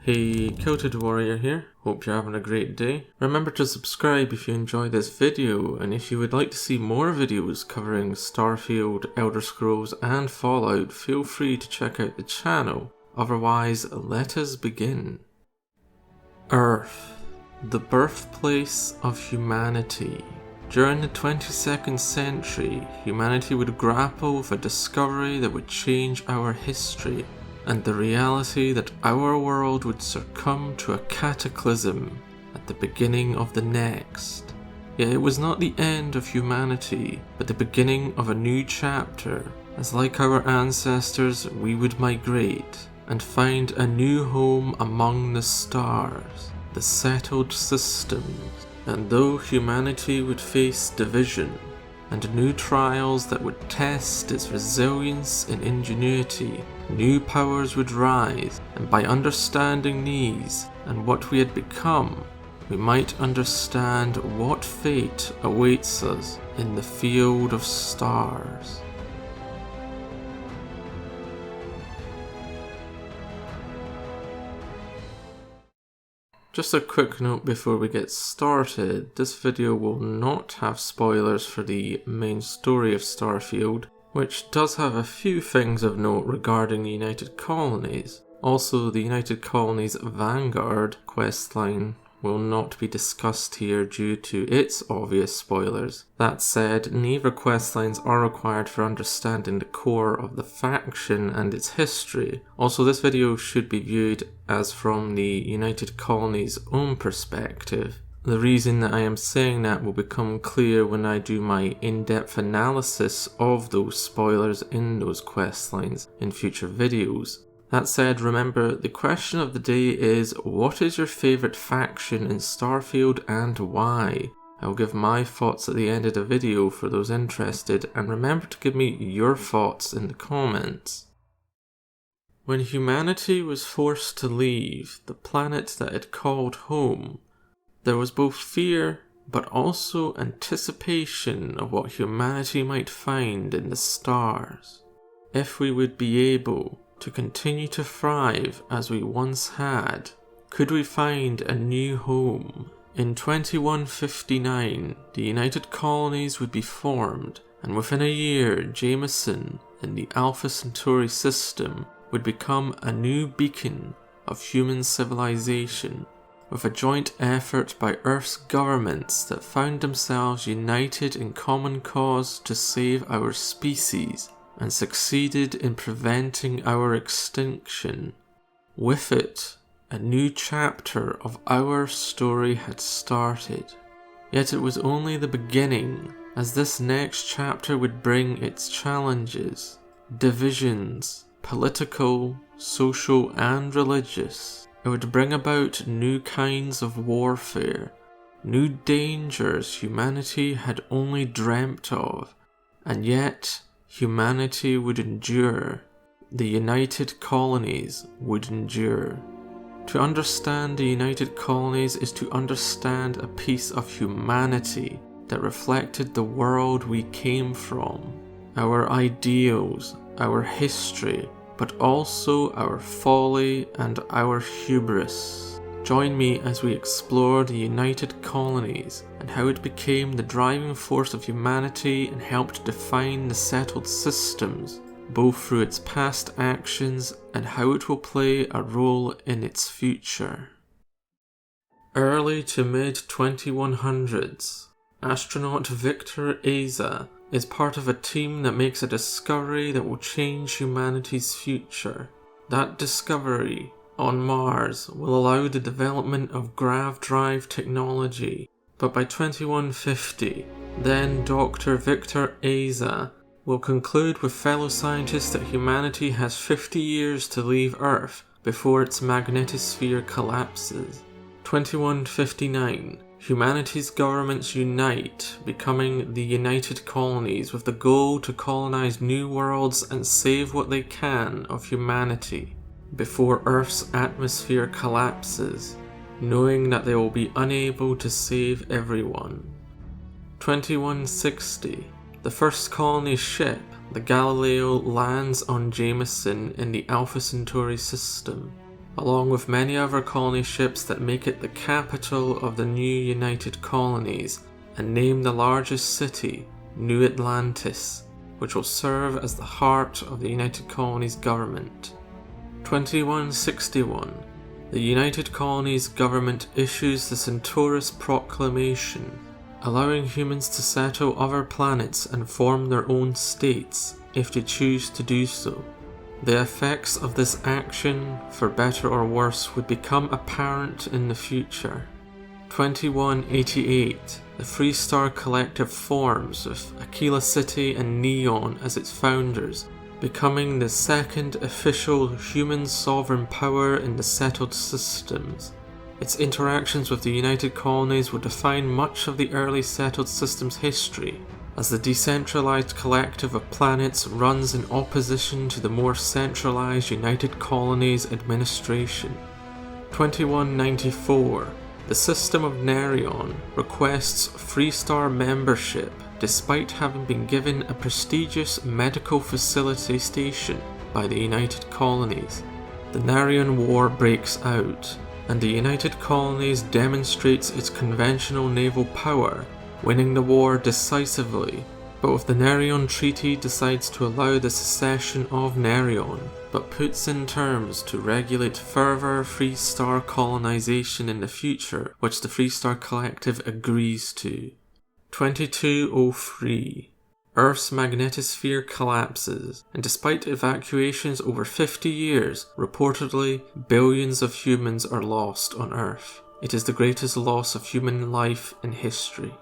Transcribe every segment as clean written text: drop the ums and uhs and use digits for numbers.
Hey, Kilted Warrior here. Hope you're having a great day. Remember to subscribe if you enjoy this video, and if you would like to see more videos covering Starfield, Elder Scrolls and Fallout, feel free to check out the channel. Otherwise, let us begin. Earth, the birthplace of humanity. During the 22nd century, humanity would grapple with a discovery that would change our history, and the reality that our world would succumb to a cataclysm at the beginning of the next. Yet it was not the end of humanity, but the beginning of a new chapter, as like our ancestors we would migrate and find a new home among the stars, the settled systems. And though humanity would face division and new trials that would test its resilience and ingenuity, new powers would rise, and by understanding these and what we had become, we might understand what fate awaits us in the field of stars. Just a quick note before we get started, this video will not have spoilers for the main story of Starfield, which does have a few things of note regarding the United Colonies. Also, the United Colonies Vanguard questline will not be discussed here due to its obvious spoilers. That said, neither questlines are required for understanding the core of the faction and its history. Also, this video should be viewed as from the United Colonies' own perspective. The reason that I am saying that will become clear when I do my in-depth analysis of those spoilers in those questlines in future videos. That said, remember, the question of the day is, what is your favourite faction in Starfield and why? I'll give my thoughts at the end of the video for those interested, and remember to give me your thoughts in the comments. When humanity was forced to leave the planet that it called home, there was both fear but also anticipation of what humanity might find in the stars. If we would be able to continue to thrive as we once had, could we find a new home? In 2159, the United Colonies would be formed, and within a year, Jameson and the Alpha Centauri system would become a new beacon of human civilization, with a joint effort by Earth's governments that found themselves united in common cause to save our species, and succeeded in preventing our extinction. With it, a new chapter of our story had started. Yet it was only the beginning, as this next chapter would bring its challenges, divisions, political, social and religious. It would bring about new kinds of warfare, new dangers humanity had only dreamt of, and yet humanity would endure. The United Colonies would endure. To understand the United Colonies is to understand a piece of humanity that reflected the world we came from, our ideals, our history, but also our folly and our hubris. Join me as we explore the United Colonies and how it became the driving force of humanity and helped define the settled systems, both through its past actions and how it will play a role in its future. Early to mid-2100s, astronaut Victor Asa is part of a team that makes a discovery that will change humanity's future. That discovery on Mars will allow the development of grav drive technology, but by 2150, then Dr. Victor Asa will conclude with fellow scientists that humanity has 50 years to leave Earth before its magnetosphere collapses. 2159, humanity's governments unite, becoming the United Colonies with the goal to colonize new worlds and save what they can of humanity before Earth's atmosphere collapses, knowing that they will be unable to save everyone. 2160, the first colony ship, the Galileo, lands on Jameson in the Alpha Centauri system. along with many other colony ships that make it the capital of the new United Colonies, and name the largest city, New Atlantis, which will serve as the heart of the United Colonies government. 2161. The United Colonies government issues the Centaurus Proclamation, allowing humans to settle other planets and form their own states if they choose to do so. The effects of this action, for better or worse, would become apparent in the future. 2188. The Freestar Collective forms, with Aquila City and Neon as its founders, becoming the second official human sovereign power in the settled systems. Its interactions with the United Colonies would define much of the early settled systems' history, as the decentralized collective of planets runs in opposition to the more centralized United Colonies administration. 2194. The system of Nerion requests Freestar membership despite having been given a prestigious medical facility station by the United Colonies. The Nerion War breaks out, and the United Colonies demonstrates its conventional naval power, winning the war decisively, but with the Nerion Treaty decides to allow the secession of Nerion, but puts in terms to regulate further Freestar colonization in the future, which the Freestar Collective agrees to. 2203. Earth's magnetosphere collapses, and despite evacuations over 50 years, reportedly billions of humans are lost on Earth. It is the greatest loss of human life in history.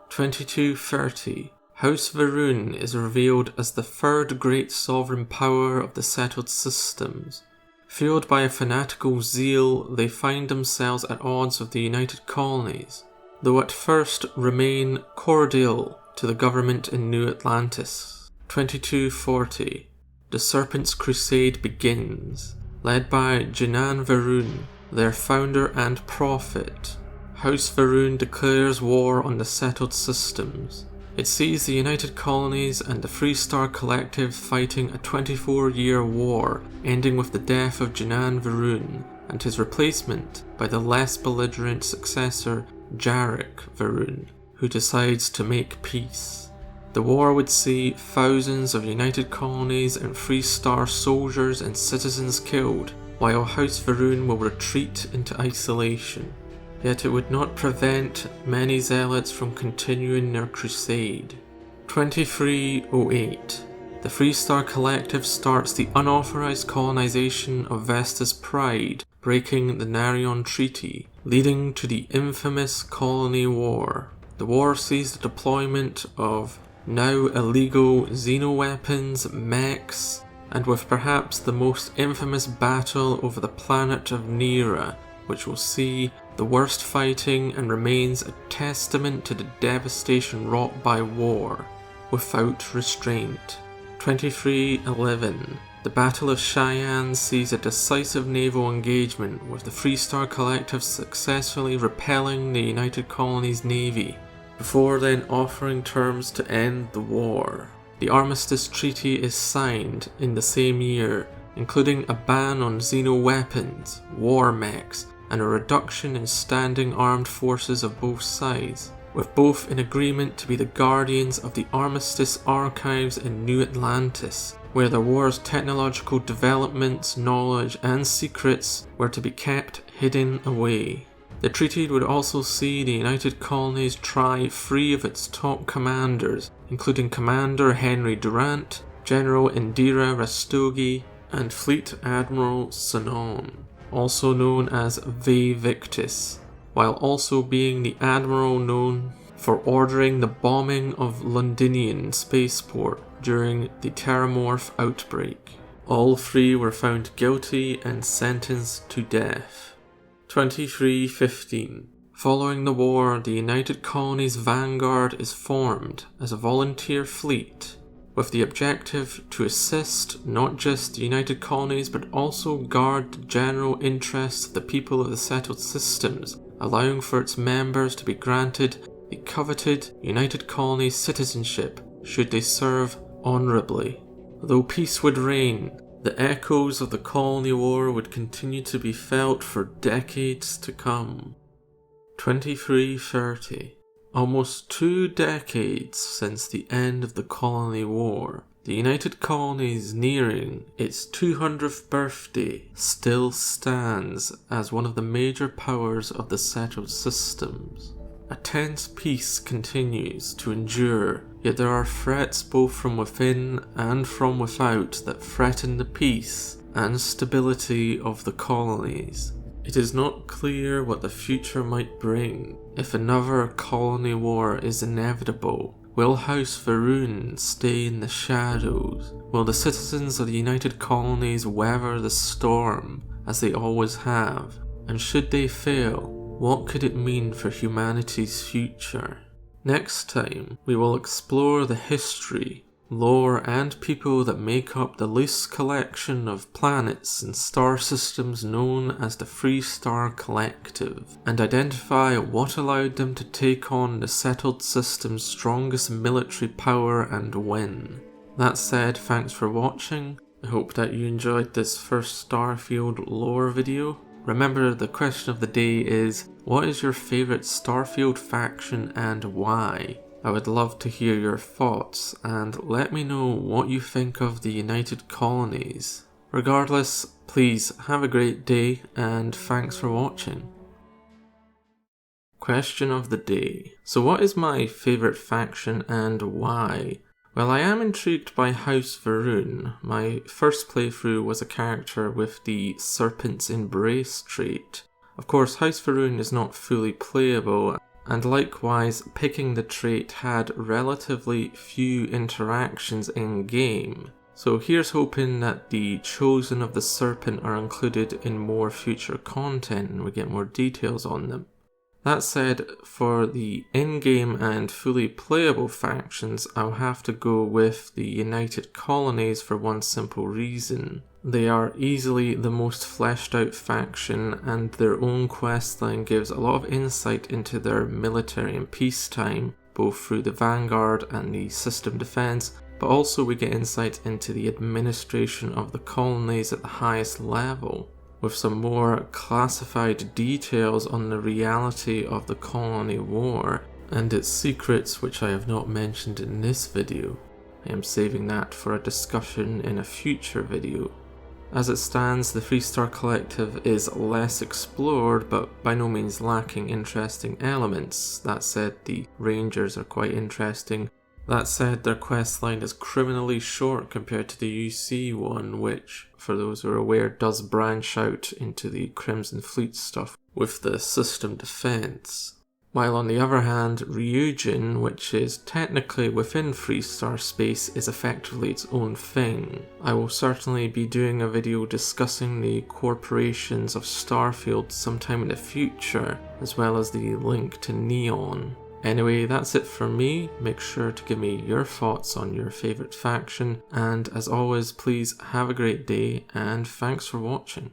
2230. House Varun is revealed as the third great sovereign power of the settled systems. Fueled by a fanatical zeal, they find themselves at odds with the United Colonies, though at first remain cordial to the government in New Atlantis. 2240. The Serpent's Crusade begins. Led by Jinan Varun, their founder and prophet, House Varun declares war on the settled systems. It sees the United Colonies and the Freestar Collective fighting a 24-year war, ending with the death of Jinan Varun and his replacement by the less belligerent successor Jarek Varun, who decides to make peace. The war would see thousands of United Colonies and Freestar soldiers and citizens killed, while House Varun will retreat into isolation. Yet it would not prevent many zealots from continuing their crusade. 2308. The Freestar Collective starts the unauthorized colonization of Vesta's Pride, breaking the Nerion Treaty, leading to the infamous Colony War. The war sees the deployment of now illegal xenoweapons, mechs, and with perhaps the most infamous battle over the planet of Nera, which will see the worst fighting and remains a testament to the devastation wrought by war, without restraint. 2311. The Battle of Cheyenne sees a decisive naval engagement, with the Freestar Collective successfully repelling the United Colonies Navy, before then offering terms to end the war. The Armistice Treaty is signed in the same year, including a ban on xenoweapons, war mechs, and a reduction in standing armed forces of both sides, with both in agreement to be the guardians of the Armistice archives in New Atlantis, where the war's technological developments, knowledge, and secrets were to be kept hidden away. The treaty would also see the United Colonies try 3 of its top commanders, including Commander Henry Durant, General Indira Rastogi, and Fleet Admiral Sinon, also known as Vae Victis, while also being the admiral known for ordering the bombing of Londinian spaceport during the Terramorph outbreak. All 3 were found guilty and sentenced to death. 2315. Following the war, the United Colonies Vanguard is formed as a volunteer fleet, with the objective to assist not just the United Colonies but also guard the general interests of the people of the settled systems, allowing for its members to be granted the coveted United Colonies citizenship should they serve honourably. Though peace would reign, the echoes of the colony war would continue to be felt for decades to come. 2330. Almost 2 decades since the end of the colony war, the United Colonies, nearing its 200th birthday, still stands as one of the major powers of the settled systems. A tense peace continues to endure, yet there are threats both from within and from without that threaten the peace and stability of the colonies. It is not clear what the future might bring. If another colony war is inevitable, will House Varun stay in the shadows? Will the citizens of the United Colonies weather the storm, as they always have? And should they fail, what could it mean for humanity's future? Next time, we will explore the history, lore and people that make up the loose collection of planets and star systems known as the Free Star Collective, and identify what allowed them to take on the settled system's strongest military power and win. That said, thanks for watching. I hope that you enjoyed this first Starfield lore video. Remember, the question of the day is, what is your favourite Starfield faction and why? I would love to hear your thoughts, and let me know what you think of the United Colonies. Regardless, please have a great day, and thanks for watching. Question of the day. So what is my favourite faction and why? Well, I am intrigued by House Varun. My first playthrough was a character with the Serpent's Embrace trait. Of course, House Varun is not fully playable, and likewise, picking the trait had relatively few interactions in game. So here's hoping that the Chosen of the Serpent are included in more future content and we get more details on them. That said, for the in-game and fully playable factions, I'll have to go with the United Colonies for one simple reason. They are easily the most fleshed out faction, and their own questline gives a lot of insight into their military and peacetime, both through the Vanguard and the system defense, but also we get insight into the administration of the colonies at the highest level, with some more classified details on the reality of the colony war and its secrets, which I have not mentioned in this video. I am saving that for a discussion in a future video. As it stands, the Free Star Collective is less explored, but by no means lacking interesting elements. That said, the Rangers are quite interesting. That said, their questline is criminally short compared to the UC one, which, for those who are aware, does branch out into the Crimson Fleet stuff with the system defense. While on the other hand, Ryujin, which is technically within Free Star space, is effectively its own thing. I will certainly be doing a video discussing the corporations of Starfield sometime in the future, as well as the link to Neon. Anyway, that's it for me. Make sure to give me your thoughts on your favourite faction, and as always, please have a great day, and thanks for watching.